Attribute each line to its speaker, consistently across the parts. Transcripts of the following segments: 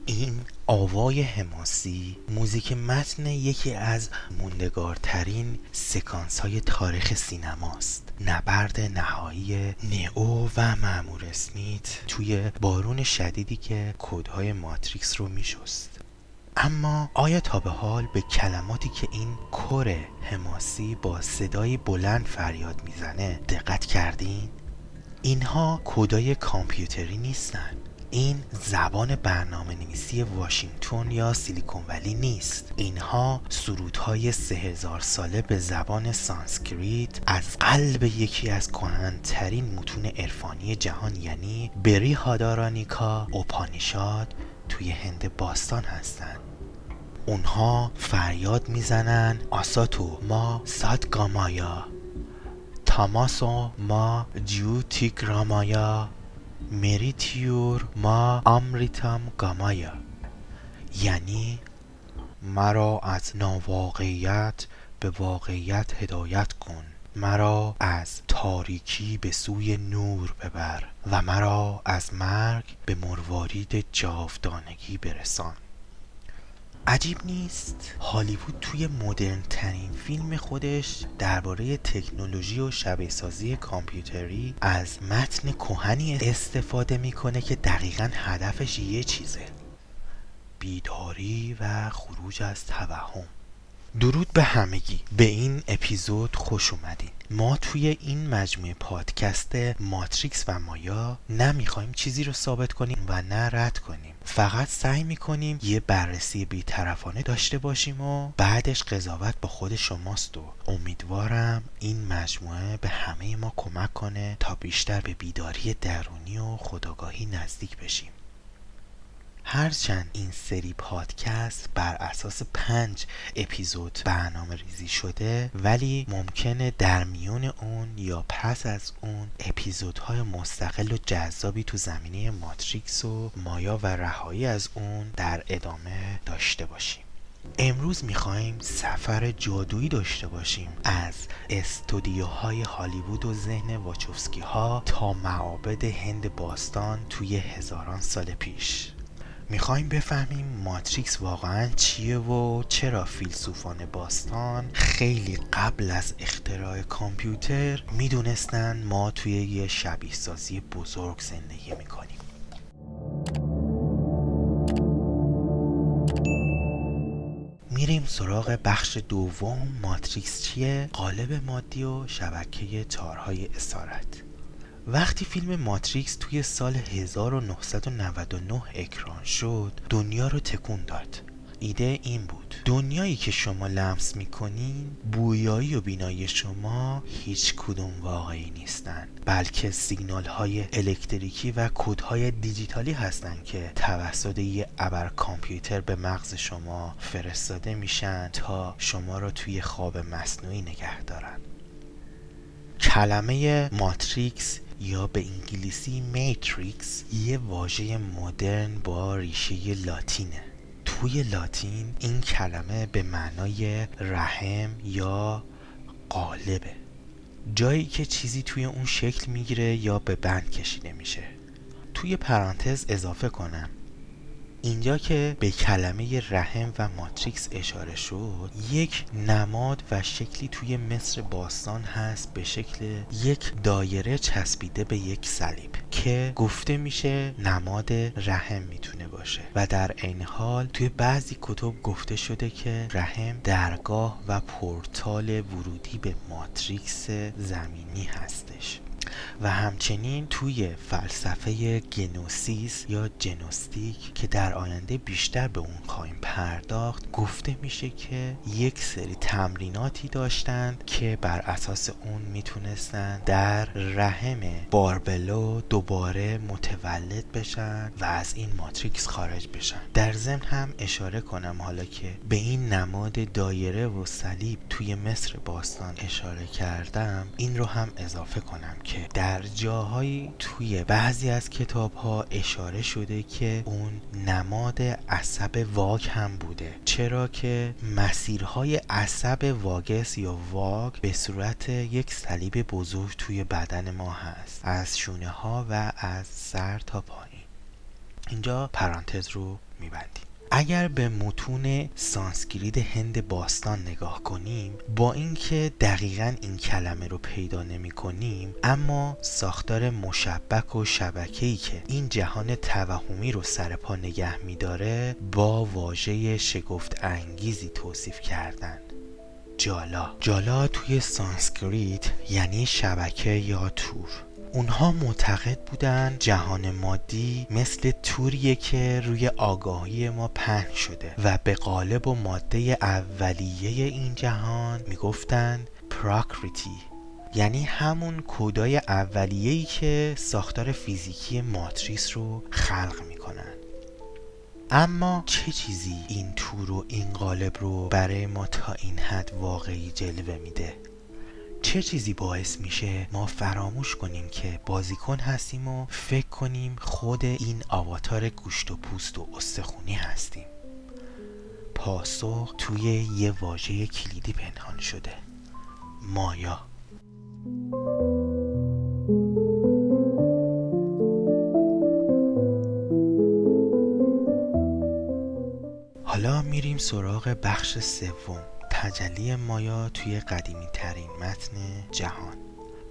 Speaker 1: این آوای حماسی موزیک متن یکی از موندگارترین سکانس های تاریخ سینماست. نبرد نهایی نئو و مأمور اسمیت توی بارون شدیدی که کدهای ماتریکس رو میشست. اما آیا تا به حال به کلماتی که این کره حماسی با صدای بلند فریاد میزنه دقت کردین؟ اینها کدای کامپیوتری نیستن. این زبان برنامه نویسی واشنگتن یا سیلیکون ولی نیست. اینها سرودهای 3000 ساله به زبان سانسکریت از قلب یکی از کهن‌ترین متون عرفانی جهان یعنی بریهادارانیکا اوپانیشاد توی هند باستان هستند. اونها فریاد میزنن آساتو ما سادگامایا، تاماسو ما جیوتیگرامایا، مریتیور ما امریتام گامایا. یعنی مرا از ناواقعیت به واقعیت هدایت کن، مرا از تاریکی به سوی نور ببر و مرا از مرگ به مروارید جاودانگی برسان. عجیب نیست هالیوود توی مدرن ترین فیلم خودش درباره تکنولوژی و شبیه سازی کامپیوتری از متن کهنی استفاده میکنه که دقیقاً هدفش یه چیزه: بیداری و خروج از توهم. درود به همگی، به این اپیزود خوش اومدین. ما توی این مجموعه پادکست ماتریکس و مایا نمیخوایم چیزی رو ثابت کنیم و نه رد کنیم. فقط سعی میکنیم یه بررسی بی‌طرفانه داشته باشیم و بعدش قضاوت با خود شماست و امیدوارم این مجموعه به همه ما کمک کنه تا بیشتر به بیداری درونی و خودآگاهی نزدیک بشیم. هرچند این سری پادکست بر اساس 5 اپیزود برنامه ریزی شده، ولی ممکنه در میون اون یا پس از اون اپیزودهای مستقل و جذابی تو زمینه ماتریکس و مایا و رهایی از اون در ادامه داشته باشیم. امروز میخوایم سفر جادویی داشته باشیم از استودیوهای هالیوود و ذهن واچوفسکی ها تا معابد هند باستان توی هزاران سال پیش. میخوایم بفهمیم ماتریکس واقعا چیه و چرا فیلسوفان باستان خیلی قبل از اختراع کامپیوتر میدونستن ما توی یه شبیه سازی بزرگ زندگی میکنیم. میریم سراغ بخش دوم. ماتریکس چیه؟ قالب مادی و شبکه تارهای اسارت. وقتی فیلم ماتریکس توی سال 1999 اکران شد، دنیا رو تکون داد. ایده این بود: دنیایی که شما لمس میکنین، بویایی و بینایی شما هیچ کدوم واقعی نیستن، بلکه سیگنال های الکتریکی و کدهای دیجیتالی هستن که توسط یه ابر کامپیوتر به مغز شما فرستاده میشن تا شما رو توی خواب مصنوعی نگه دارن. کلمه ماتریکس یا به انگلیسی میتریکس یه واژه مدرن با ریشه لاتینه. توی لاتین این کلمه به معنای رحم یا قالبه، جایی که چیزی توی اون شکل میگیره یا به بند کشیده میشه. توی پرانتز اضافه کنم اینجا که به کلمه رحم و ماتریکس اشاره شد، یک نماد و شکلی توی مصر باستان هست به شکل یک دایره چسبیده به یک صلیب که گفته میشه نماد رحم میتونه باشه و در عین حال توی بعضی کتب گفته شده که رحم درگاه و پورتال ورودی به ماتریکس زمینی هستش. و همچنین توی فلسفه گنوسیس یا جنوستیک که در آینده بیشتر به اون خواهیم پرداخت، گفته میشه که یک سری تمریناتی داشتند که بر اساس اون میتونستن در رحم باربلو دوباره متولد بشن و از این ماتریکس خارج بشن. در ضمن هم اشاره کنم حالا که به این نماد دایره و صلیب توی مصر باستان اشاره کردم، این رو هم اضافه کنم که در جاهایی توی بعضی از کتاب‌ها اشاره شده که اون نماد عصب واگ هم بوده، چرا که مسیرهای عصب واگس یا واگ به صورت یک صلیب بزرگ توی بدن ما هست، از شونه ها و از سر تا پایین. اینجا پرانتز رو میبندیم. اگر به متون سانسکریت هند باستان نگاه کنیم، با اینکه دقیقاً این کلمه رو پیدا نمی کنیم، اما ساختار مشبک و شبکه‌ای که این جهان توهمی رو سر پا نگه می‌داره با واژه شگفت انگیزی توصیف کردن. جالا توی سانسکریت یعنی شبکه یا تور. اونها معتقد بودن جهان مادی مثل توریه که روی آگاهی ما پهن شده و به قالب و ماده اولیه این جهان میگفتند پراکریتی، یعنی همون کدای اولیه‌ای که ساختار فیزیکی ماتریس رو خلق میکنن. اما چه چیزی این تور و این قالب رو برای ما تا این حد واقعی جلوه میده؟ چه چیزی باعث میشه ما فراموش کنیم که بازیکن هستیم و فکر کنیم خود این آواتار گوشت و پوست و استخونی هستیم؟ پاسخ توی یه واژه کلیدی پنهان شده: مایا. حالا میریم سراغ بخش سوم، تجلی مایا توی قدیمی ترین متن جهان.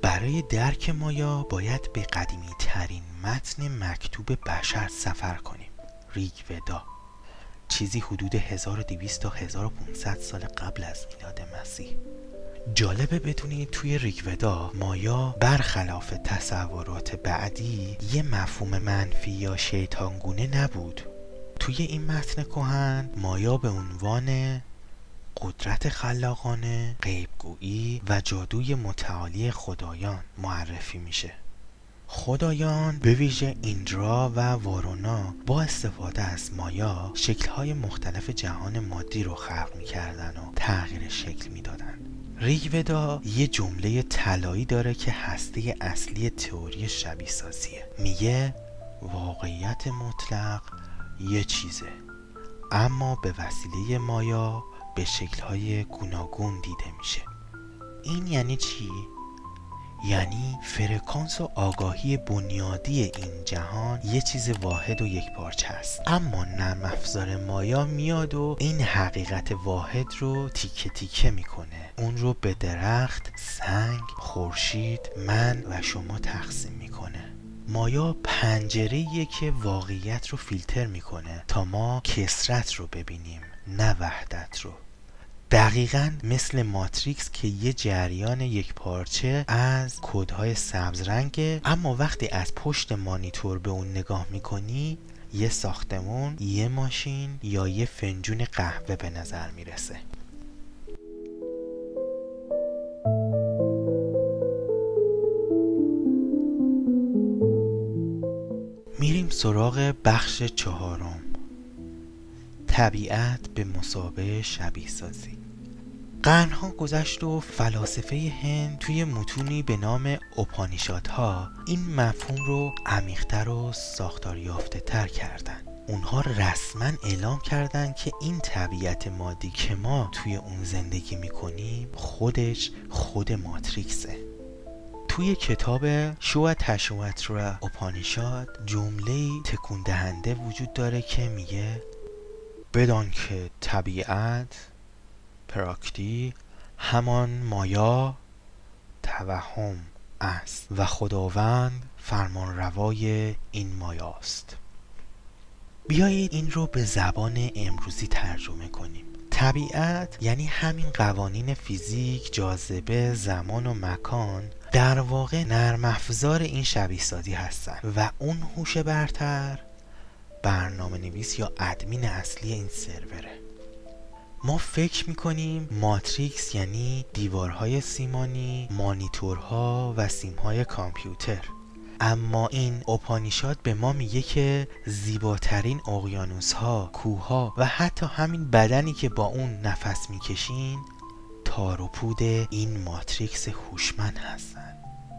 Speaker 1: برای درک مایا باید به قدیمی ترین متن مکتوب بشر سفر کنیم، ریگ ودا، چیزی حدود 1200 تا 1500 سال قبل از میلاد مسیح. جالبه بدونید توی ریگ ودا مایا برخلاف تصورات بعدی یه مفهوم منفی یا شیطانگونه نبود. توی این متن کهن مایا به عنوان قدرت خلاقانه، غیبگویی و جادوی متعالی خدایان معرفی میشه. خدایان به ویژه ایندرا و وارونا با استفاده از مایا شکل‌های مختلف جهان مادی رو خلق می‌کردن و تغییر شکل می‌دادن. ریگ ودا یه جمله طلایی داره که هسته اصلی تئوری شبیه سازیه. میگه واقعیت مطلق یه چیزه، اما به وسیله مایا به شکل‌های گوناگون دیده میشه. این یعنی چی؟ یعنی فرکانس و آگاهی بنیادی این جهان یه چیز واحد و یک پارچه است، اما نرم افزار مایا میاد و این حقیقت واحد رو تیکه تیکه میکنه، اون رو به درخت، سنگ، خورشید، من و شما تقسیم میکنه. مایا پنجره‌ایه که واقعیت رو فیلتر میکنه تا ما کثرت رو ببینیم، نه وحدت رو. دقیقاً مثل ماتریکس که یه جریان یک پارچه از کدهای سبز رنگه، اما وقتی از پشت مانیتور به اون نگاه میکنی یه ساختمون، یه ماشین یا یه فنجون قهوه به نظر میرسه. میریم سراغ بخش چهارم، طبیعت به مثابه شبیه سازی. قرنها گذشت و فلاسفه هند توی متونی به نام اپانیشادها این مفهوم رو عمیق‌تر و ساختار یافته تر کردن. اونها رسما اعلام کردن که این طبیعت مادی که ما توی اون زندگی میکنیم خودش خود ماتریکسه. توی کتاب شواتشواترا اپانیشاد جمله تکون دهنده وجود داره که میگه بدان که طبیعت پراکتی همان مایا توهم است و خداوند فرمان روای این مایاست. بیایید این رو به زبان امروزی ترجمه کنیم. طبیعت یعنی همین قوانین فیزیک، جاذبه، زمان و مکان در واقع نرم افزار این شبیه سازی هستن و اون هوش برتر برنامه نویس یا ادمین اصلی این سروره. ما فکر میکنیم ماتریکس یعنی دیوارهای سیمانی، مانیتورها و سیمهای کامپیوتر، اما این اپانیشاد به ما میگه که زیباترین اقیانوسها، کوهها و حتی همین بدنی که با اون نفس میکشین تار و پود این ماتریکس هوشمند هستن.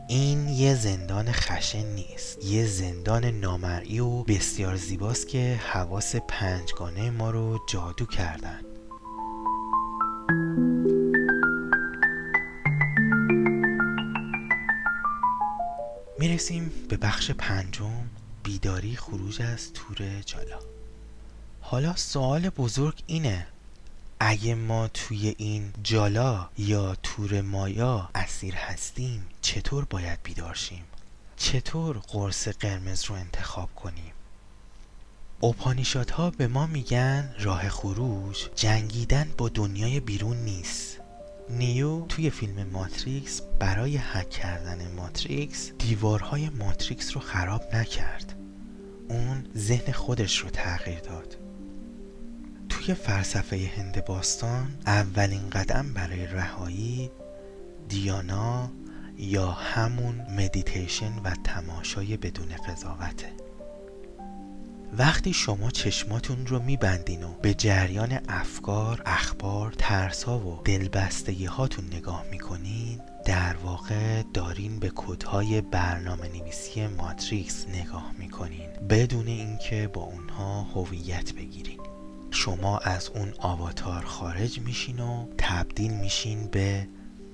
Speaker 1: این یه زندان خشن نیست، یه زندان نامرئی و بسیار زیباست که حواس پنجگانه ما رو جادو کردن. میرسیم به بخش پنجم، بیداری خروج از تور جالا. حالا سوال بزرگ اینه، اگه ما توی این جالا یا تور مایا اسیر هستیم چطور باید بیدار شیم؟ چطور قرص قرمز رو انتخاب کنیم؟ اوپانیشادها به ما میگن راه خروج جنگیدن با دنیای بیرون نیست. نیو توی فیلم ماتریکس برای هک کردن ماتریکس دیوارهای ماتریکس رو خراب نکرد، اون ذهن خودش رو تغییر داد. توی فلسفه هند باستان اولین قدم برای رهایی دیانا یا همون مدیتیشن و تماشای بدون قضاوته. وقتی شما چشماتون رو میبندین و به جریان افکار، اخبار، ترس‌ها و دلبستگی هاتون نگاه میکنین، در واقع دارین به کدهای برنامه نویسی ماتریکس نگاه میکنین بدون اینکه با اونها هویت بگیرین. شما از اون آواتار خارج میشین و تبدیل میشین به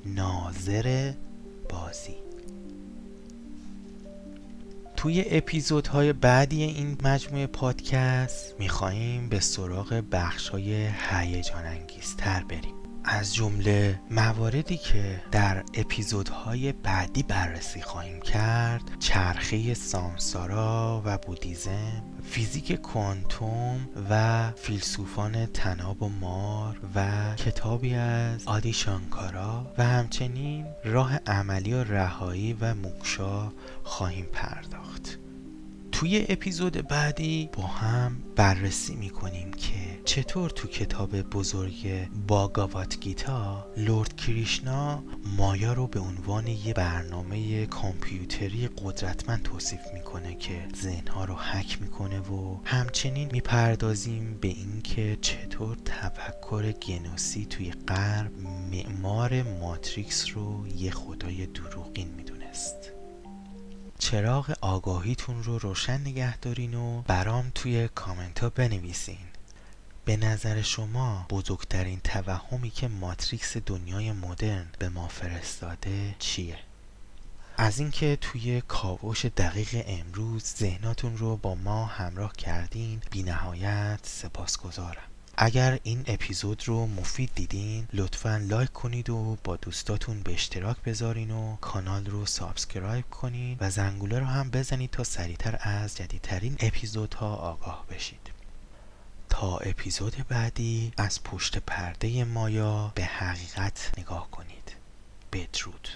Speaker 1: ناظر بازی. توی اپیزودهای بعدی این مجموعه پادکست میخواییم به سراغ بخشای هیجان انگیزتر بریم. از جمله مواردی که در اپیزودهای بعدی بررسی خواهیم کرد چرخه سامسارا و بودیزم، فیزیک کوانتوم و فیلسوفان طناب و مار و کتابی از آدی شانکارا و همچنین راه عملی و رهایی و موکشا خواهیم پرداخت. توی اپیزود بعدی با هم بررسی میکنیم که چطور تو کتاب بزرگ باگاوات گیتا لورد کریشنا مایا رو به عنوان یه برنامه کامپیوتری قدرتمند توصیف میکنه که ذهنها رو هک میکنه و همچنین میپردازیم به این که چطور تفکر گنوسی توی غرب معمار ماتریکس رو یه خدای دروغین میدونست. چراغ آگاهیتون رو روشن نگه دارین و برام توی کامنت ها بنویسین. به نظر شما بزرگترین توهمی که ماتریکس دنیای مدرن به ما فرستاده چیه؟ از اینکه توی کاوش دقیق امروز ذهناتون رو با ما همراه کردین بی نهایت سپاسگزارم. اگر این اپیزود رو مفید دیدین لطفاً لایک کنید و با دوستاتون به اشتراک بذارین و کانال رو سابسکرایب کنید و زنگوله رو هم بزنید تا سریعتر از جدیدترین اپیزودها آگاه بشید. تا اپیزود بعدی از پشت پرده مایا به حقیقت نگاه کنید. بدرود.